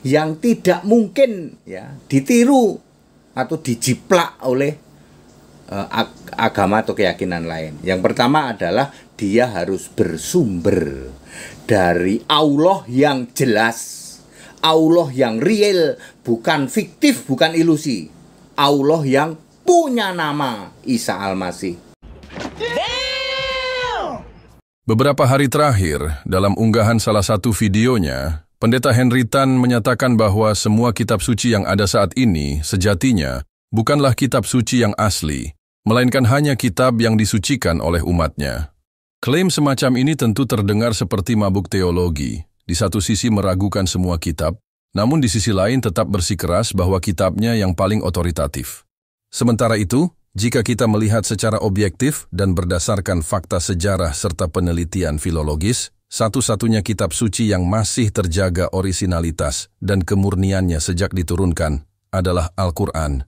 yang tidak mungkin ya ditiru atau dijiplak oleh agama atau keyakinan lain. Yang pertama adalah dia harus bersumber dari Allah yang jelas, Allah yang real, bukan fiktif, bukan ilusi. Allah yang punya nama Isa Al-Masih. Beberapa hari terakhir, dalam unggahan salah satu videonya, Pendeta Henry Tan menyatakan bahwa semua kitab suci yang ada saat ini sejatinya bukanlah kitab suci yang asli, melainkan hanya kitab yang disucikan oleh umatnya. Klaim semacam ini tentu terdengar seperti mabuk teologi. Di satu sisi meragukan semua kitab, namun di sisi lain tetap bersikeras bahwa kitabnya yang paling otoritatif. Sementara itu, jika kita melihat secara objektif dan berdasarkan fakta sejarah serta penelitian filologis, satu-satunya kitab suci yang masih terjaga orisinalitas dan kemurniannya sejak diturunkan adalah Al-Quran.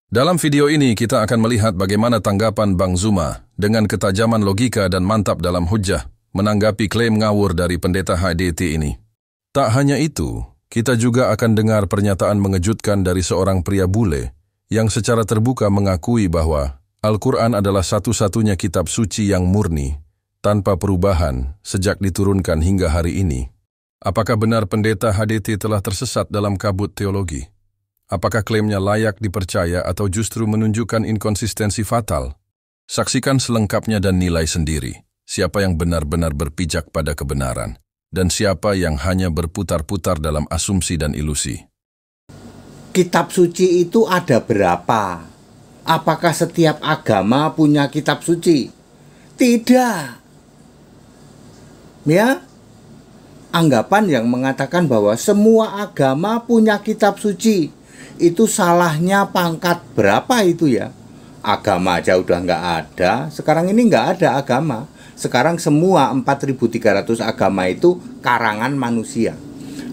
Dalam video ini kita akan melihat bagaimana tanggapan Bang Zuma dengan ketajaman logika dan mantap dalam hujjah menanggapi klaim ngawur dari pendeta HDT ini. Tak hanya itu, kita juga akan dengar pernyataan mengejutkan dari seorang pria bule yang secara terbuka mengakui bahwa Al-Quran adalah satu-satunya kitab suci yang murni, tanpa perubahan sejak diturunkan hingga hari ini. Apakah benar pendeta HDT telah tersesat dalam kabut teologi? Apakah klaimnya layak dipercaya atau justru menunjukkan inkonsistensi fatal? Saksikan selengkapnya dan nilai sendiri siapa yang benar-benar berpijak pada kebenaran dan siapa yang hanya berputar-putar dalam asumsi dan ilusi. Kitab suci itu ada berapa? Apakah setiap agama punya kitab suci? Tidak. Ya, anggapan yang mengatakan bahwa semua agama punya kitab suci, itu salahnya pangkat berapa itu ya? Agama aja udah nggak ada, sekarang ini nggak ada agama. Sekarang semua 4.300 agama itu karangan manusia.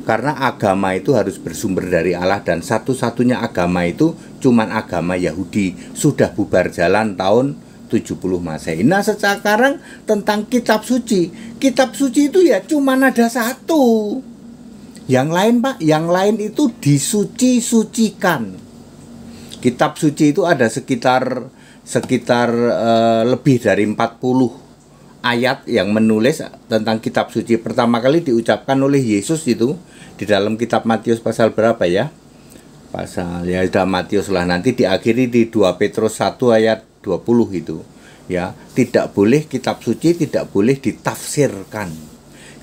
Karena agama itu harus bersumber dari Allah dan satu-satunya agama itu cuman agama Yahudi. Sudah bubar jalan tahun 70 Masehi. Nah sekarang tentang kitab suci. Kitab suci itu ya cuman ada satu. Yang lain Pak, yang lain itu disuci-sucikan. Kitab suci itu ada sekitar lebih dari 40 ayat yang menulis tentang kitab suci. Pertama kali diucapkan oleh Yesus itu di dalam kitab Matius pasal berapa ya? Pasal ya sudah Matius lah, nanti diakhiri di 2 Petrus 1 ayat 20 itu. Ya, tidak boleh kitab suci tidak boleh ditafsirkan.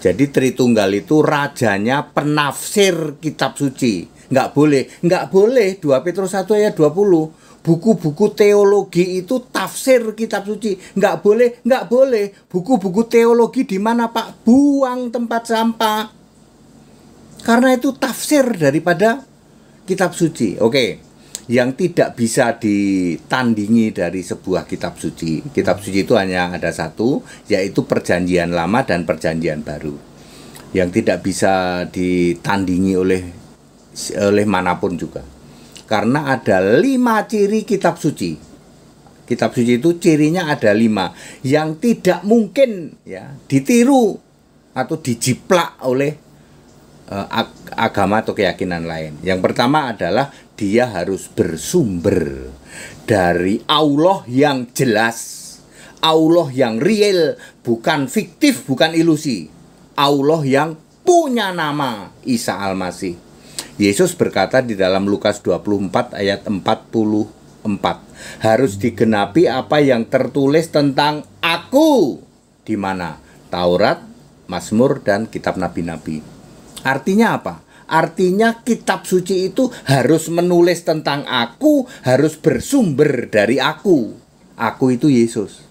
Jadi Tritunggal itu rajanya penafsir kitab suci. Nggak boleh 2 Petrus 1 ayat 20. Buku-buku teologi itu tafsir kitab suci. Nggak boleh. Buku-buku teologi di mana Pak? Buang tempat sampah. Karena itu tafsir daripada kitab suci. Oke. Yang tidak bisa ditandingi dari sebuah kitab suci. Kitab suci itu hanya ada satu, yaitu Perjanjian Lama dan Perjanjian Baru. Yang tidak bisa ditandingi oleh manapun juga. Karena ada 5 ciri kitab suci. Kitab suci itu cirinya ada 5 yang tidak mungkin ya ditiru atau dijiplak oleh agama atau keyakinan lain. Yang pertama adalah dia harus bersumber dari Allah yang jelas, Allah yang real, bukan fiktif, bukan ilusi. Allah yang punya nama Isa Al-Masih. Yesus berkata di dalam Lukas 24 ayat 44, harus digenapi apa yang tertulis tentang aku, di mana Taurat, Mazmur, dan kitab nabi-nabi. Artinya apa? Artinya kitab suci itu harus menulis tentang aku, harus bersumber dari aku. Aku itu Yesus.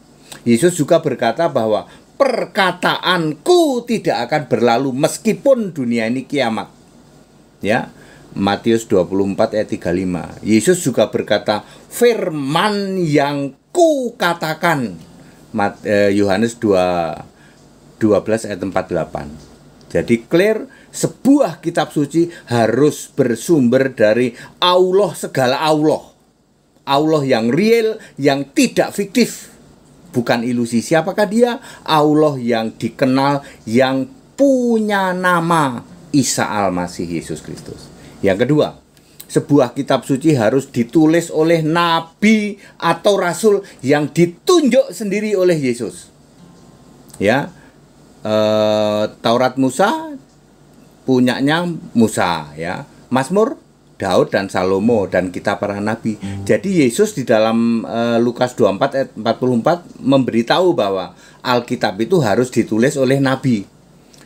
Yesus juga berkata bahwa perkataanku tidak akan berlalu meskipun dunia ini kiamat. Ya, Matius 24 ayat 35. Yesus juga berkata, firman yang ku katakan. Yohanes 12 ayat 48. Jadi clear, sebuah kitab suci harus bersumber dari Allah, segala Allah. Allah yang real, yang tidak fiktif, bukan ilusi. Siapakah dia? Allah yang dikenal, yang punya nama Isa Al-Masih Yesus Kristus. Yang kedua, sebuah kitab suci harus ditulis oleh nabi atau rasul yang ditunjuk sendiri oleh Yesus. Ya, Taurat Musa punyanya Musa, ya. Mazmur Daud dan Salomo, dan kitab para nabi. Jadi Yesus di dalam Lukas 24 ayat 44 memberitahu bahwa Alkitab itu harus ditulis oleh nabi.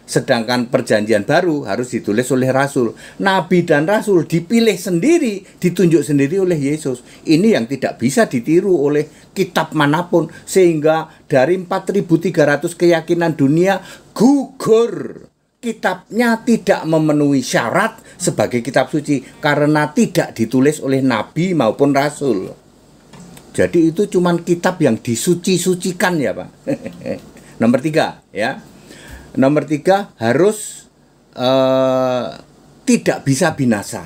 Sedangkan perjanjian baru harus ditulis oleh rasul. Nabi dan rasul dipilih sendiri, ditunjuk sendiri oleh Yesus. Ini yang tidak bisa ditiru oleh kitab manapun. Sehingga dari 4.300 keyakinan dunia gugur. Kitabnya tidak memenuhi syarat sebagai kitab suci karena tidak ditulis oleh nabi maupun rasul. Jadi itu cuman kitab yang disuci-sucikan, ya Pak. Nomor 3, ya. Nomor 3, harus tidak bisa binasa.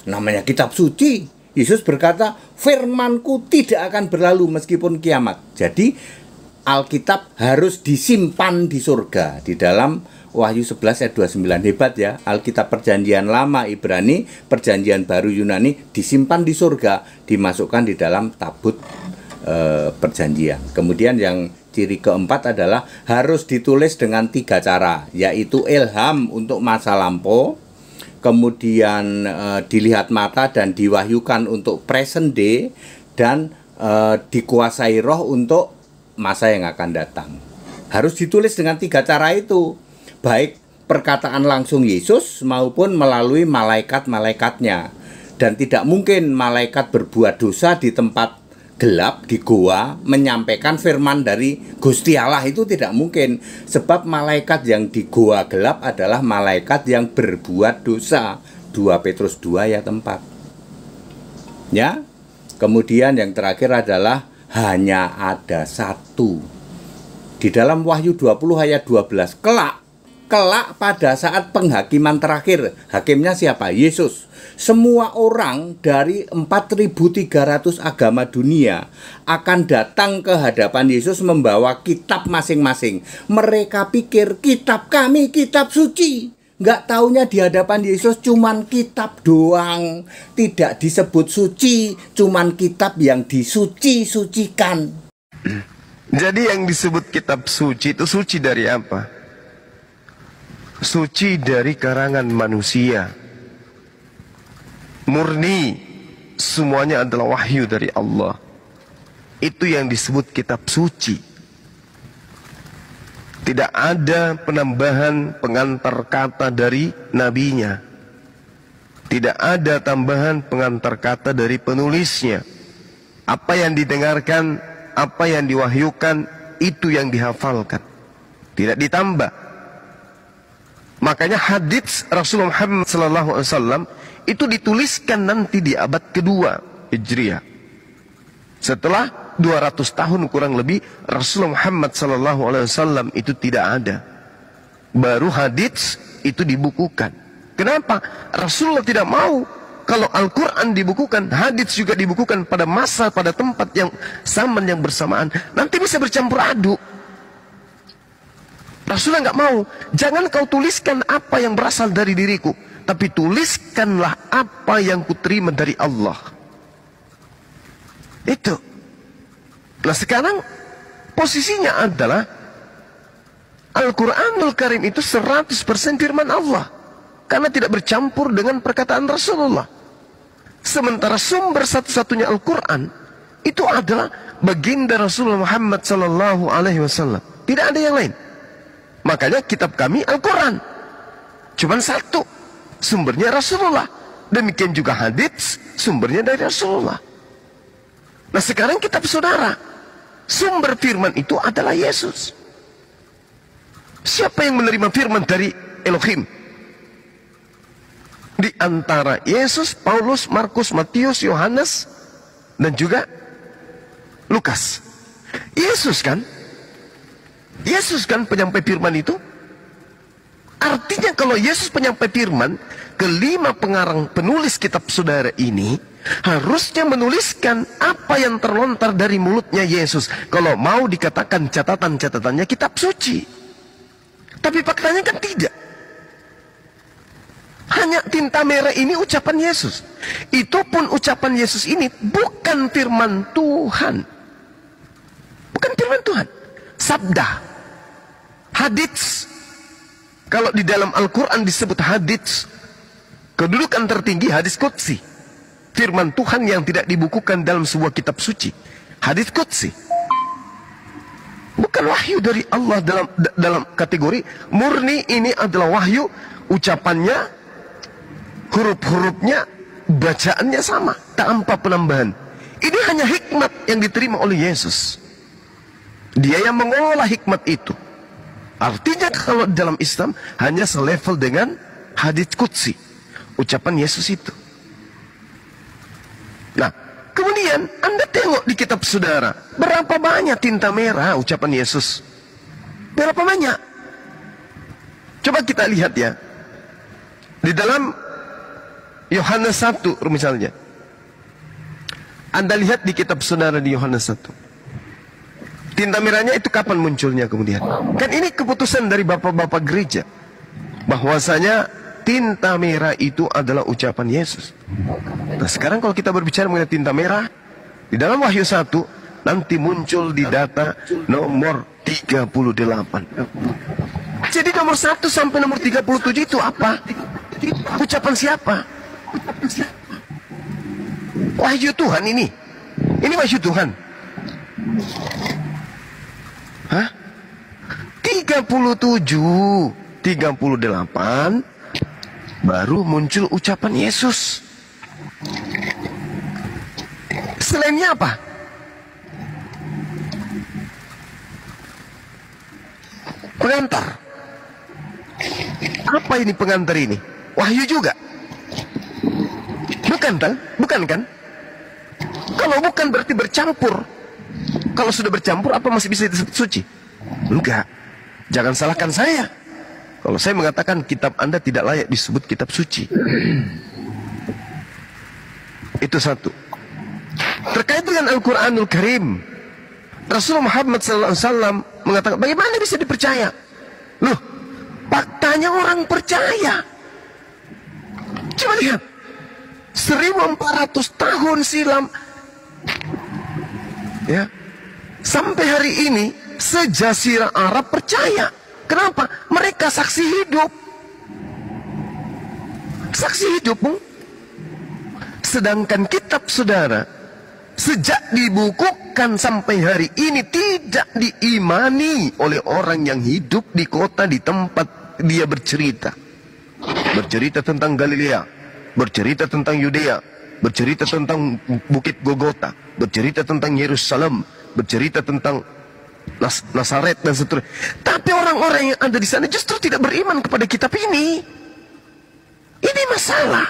Namanya kitab suci. Yesus berkata, firmanku tidak akan berlalu meskipun kiamat. Jadi Alkitab harus disimpan di surga. Di dalam Wahyu 11 ayat 29. Hebat ya, Alkitab perjanjian lama Ibrani, perjanjian baru Yunani disimpan di surga, dimasukkan di dalam tabut perjanjian. Kemudian yang ciri keempat adalah harus ditulis dengan 3 cara, yaitu ilham untuk masa lampau, kemudian dilihat mata dan diwahyukan untuk present day, dan dikuasai roh untuk masa yang akan datang. Harus ditulis dengan 3 cara itu, baik perkataan langsung Yesus maupun melalui malaikat-malaikatnya. Dan tidak mungkin malaikat berbuat dosa di tempat gelap, di goa, menyampaikan firman dari Gusti Allah, itu tidak mungkin. Sebab malaikat yang di goa gelap adalah malaikat yang berbuat dosa. 2 Petrus 2 ayat 4. Ya. Kemudian yang terakhir adalah hanya ada satu. Di dalam Wahyu 20 ayat 12, kelak pada saat penghakiman terakhir, hakimnya siapa? Yesus. Semua orang dari 4.300 agama dunia akan datang ke hadapan Yesus membawa kitab masing-masing. Mereka pikir kitab kami kitab suci. Nggak taunya di hadapan Yesus cuman kitab doang. Tidak disebut suci, cuman kitab yang disuci-sucikan. Jadi yang disebut kitab suci itu suci dari apa? Suci dari karangan manusia, murni, semuanya adalah wahyu dari Allah. Itu yang disebut kitab suci. Tidak ada penambahan pengantar kata dari nabinya. Tidak ada tambahan pengantar kata dari penulisnya. Apa yang didengarkan, apa yang diwahyukan, itu yang dihafalkan, tidak ditambah. Makanya hadits Rasulullah Muhammad SAW itu dituliskan nanti di abad kedua Hijriah. Setelah 200 tahun kurang lebih Rasulullah Muhammad SAW itu tidak ada. Baru hadits itu dibukukan. Kenapa? Rasulullah tidak mau kalau Al-Quran dibukukan, hadits juga dibukukan pada masa, pada tempat yang zaman yang bersamaan. Nanti bisa bercampur aduk. Rasulullah nggak mau. Jangan kau tuliskan apa yang berasal dari diriku, tapi tuliskanlah apa yang kuterima dari Allah. Itu. Nah sekarang posisinya adalah Al-Quranul Karim itu 100% firman Allah, karena tidak bercampur dengan perkataan Rasulullah. Sementara sumber satu-satunya Al-Quran itu adalah baginda Rasulullah Muhammad SAW. Tidak ada yang lain. Makanya kitab kami Al-Quran cuman satu, sumbernya Rasulullah. Demikian juga hadits, sumbernya dari Rasulullah. Nah sekarang kitab saudara, sumber firman itu adalah Yesus. Siapa yang menerima firman dari Elohim? Di antara Yesus, Paulus, Markus, Matius, Yohanes, dan juga Lukas. Yesus kan? Yesus kan penyampai firman itu. Artinya kalau Yesus penyampai firman, kelima pengarang penulis kitab saudara ini harusnya menuliskan apa yang terlontar dari mulutnya Yesus. Kalau mau dikatakan catatan-catatannya kitab suci. Tapi faktanya kan tidak. Hanya tinta merah ini ucapan Yesus. Itu pun ucapan Yesus ini bukan firman Tuhan. Bukan firman Tuhan. Sabda. Hadits. Kalau di dalam Al-Quran disebut hadits, kedudukan tertinggi hadis qudsi. Firman Tuhan yang tidak dibukukan dalam sebuah kitab suci. Hadis qudsi. Bukan wahyu dari Allah dalam kategori murni. Ini adalah wahyu, ucapannya, huruf-hurufnya, bacaannya sama, tanpa penambahan. Ini hanya hikmat yang diterima oleh Yesus. Dia yang mengolah hikmat itu. Artinya kalau dalam Islam hanya selevel dengan hadits qudsi, ucapan Yesus itu. Nah, kemudian Anda tengok di kitab saudara, berapa banyak tinta merah ucapan Yesus? Berapa banyak? Coba kita lihat ya. Di dalam Yohanes 1 misalnya. Anda lihat di kitab saudara di Yohanes 1. Tinta merahnya itu kapan munculnya kemudian? Kan ini keputusan dari bapak-bapak gereja. Bahwasanya tinta merah itu adalah ucapan Yesus. Nah sekarang kalau kita berbicara mengenai tinta merah, di dalam Wahyu 1, nanti muncul di data nomor 38. Jadi nomor 1 sampai nomor 37 itu apa? Ucapan siapa? Wahyu Tuhan ini. Ini wahyu Tuhan. Hah? 37, 38 baru muncul ucapan Yesus. Selainnya apa? Pengantar. Apa ini pengantar ini? Wahyu juga. Bukan kan? Bukan kan? Kalau bukan berarti bercampur. Kalau sudah bercampur, apa masih bisa disebut suci? Enggak. Jangan salahkan saya kalau saya mengatakan kitab Anda tidak layak disebut kitab suci. Itu satu. Terkait dengan Al-Quranul Karim, Rasulullah Muhammad SAW mengatakan, bagaimana bisa dipercaya? Loh, faktanya orang percaya. Coba lihat, 1400 tahun silam, ya, sampai hari ini sejazirah Arab percaya. Kenapa? Mereka saksi hidup. Saksi hidup. Sedangkan kitab saudara sejak dibukukan sampai hari ini tidak diimani oleh orang yang hidup di kota, di tempat dia bercerita. Bercerita tentang Galilea, bercerita tentang Yudea, bercerita tentang Bukit Golgota, bercerita tentang Yerusalem, bercerita tentang Nazaret dan seterusnya. Tapi orang-orang yang ada di sana justru tidak beriman kepada kitab ini. Ini masalah.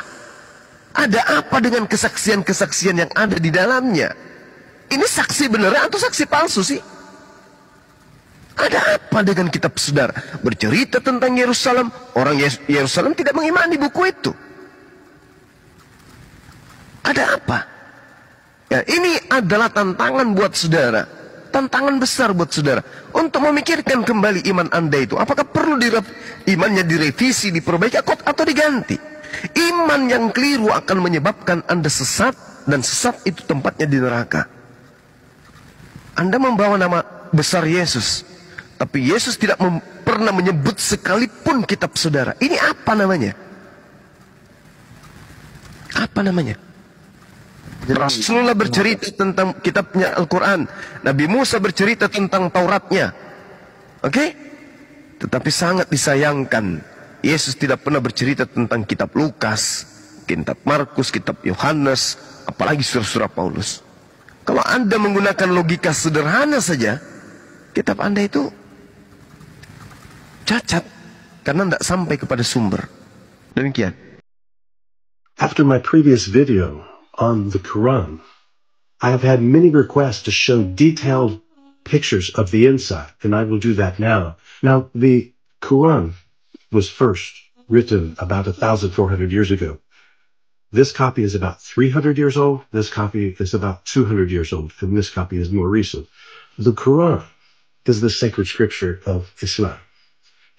Ada apa dengan kesaksian-kesaksian yang ada di dalamnya? Ini saksi beneran atau saksi palsu sih? Ada apa dengan kitab saudara? Bercerita tentang Yerusalem, orang Yerusalem tidak mengimani buku itu. Ada apa? Ya, ini adalah tantangan buat saudara. Tantangan besar buat saudara untuk memikirkan kembali iman Anda itu. Apakah perlu imannya direvisi, diperbaiki atau diganti? Iman yang keliru akan menyebabkan Anda sesat, dan sesat itu tempatnya di neraka. Anda membawa nama besar Yesus, tapi Yesus tidak pernah menyebut sekalipun kitab saudara. Ini apa namanya? Apa namanya? Rasulullah bercerita tentang kitabnya Al-Quran, Nabi Musa bercerita tentang Tauratnya. Oke? Tetapi sangat disayangkan, Yesus tidak pernah bercerita tentang kitab Lukas, kitab Markus, kitab Yohanes, apalagi surah-surah Paulus. Kalau Anda menggunakan logika sederhana saja, kitab Anda itu cacat karena tidak sampai kepada sumber. Demikian. After my previous video on the Quran, I have had many requests to show detailed pictures of the inside, and I will do that now. Now, the Quran was first written about 1,400 years ago. This copy is about 300 years old, this copy is about 200 years old, and this copy is more recent. The Quran is the sacred scripture of Islam.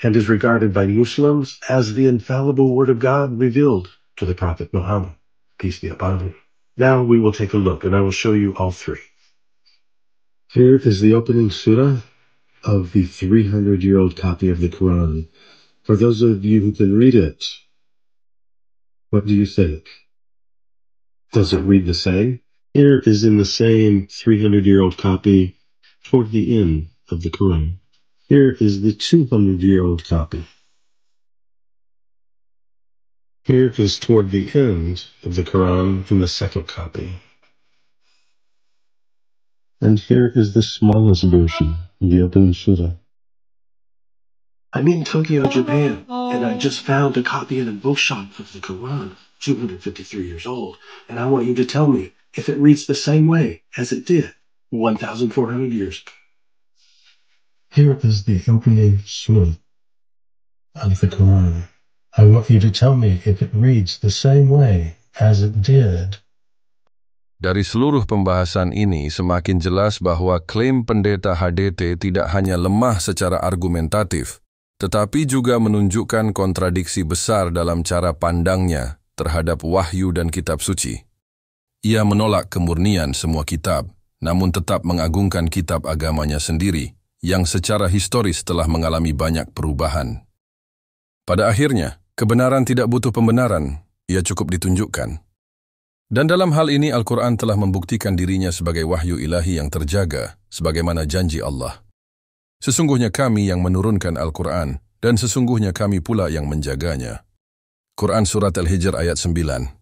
and is regarded by Muslims as the infallible word of God revealed to the Prophet Muhammad, peace be upon him. Now we will take a look, and I will show you all three. Here is the opening surah of the 300-year-old copy of the Quran. For those of you who can read it, what do you think? Does it read the same? Here is in the same 300-year-old copy toward the end of the Quran. Here is the 200-year-old copy. Here is toward the end of the Quran in the second copy. And here is the smallest version of the opening surah. I'm in Tokyo, Japan, and I just found a copy in a bookshop of the Quran, 253 years old, and I want you to tell me if it reads the same way as it did 1,400 years ago. Here is the opening surah of the Quran. I want you to tell me if it reads the same way as it did. Dari seluruh pembahasan ini semakin jelas bahwa klaim pendeta HDT tidak hanya lemah secara argumentatif, tetapi juga menunjukkan kontradiksi besar dalam cara pandangnya terhadap wahyu dan kitab suci. Ia menolak kemurnian semua kitab, namun tetap mengagungkan kitab agamanya sendiri, yang secara historis telah mengalami banyak perubahan. Pada akhirnya, kebenaran tidak butuh pembenaran, ia cukup ditunjukkan. Dan dalam hal ini Al-Quran telah membuktikan dirinya sebagai wahyu ilahi yang terjaga, sebagaimana janji Allah. Sesungguhnya kami yang menurunkan Al-Quran, dan sesungguhnya kami pula yang menjaganya. Quran Surat Al-Hijr ayat 9.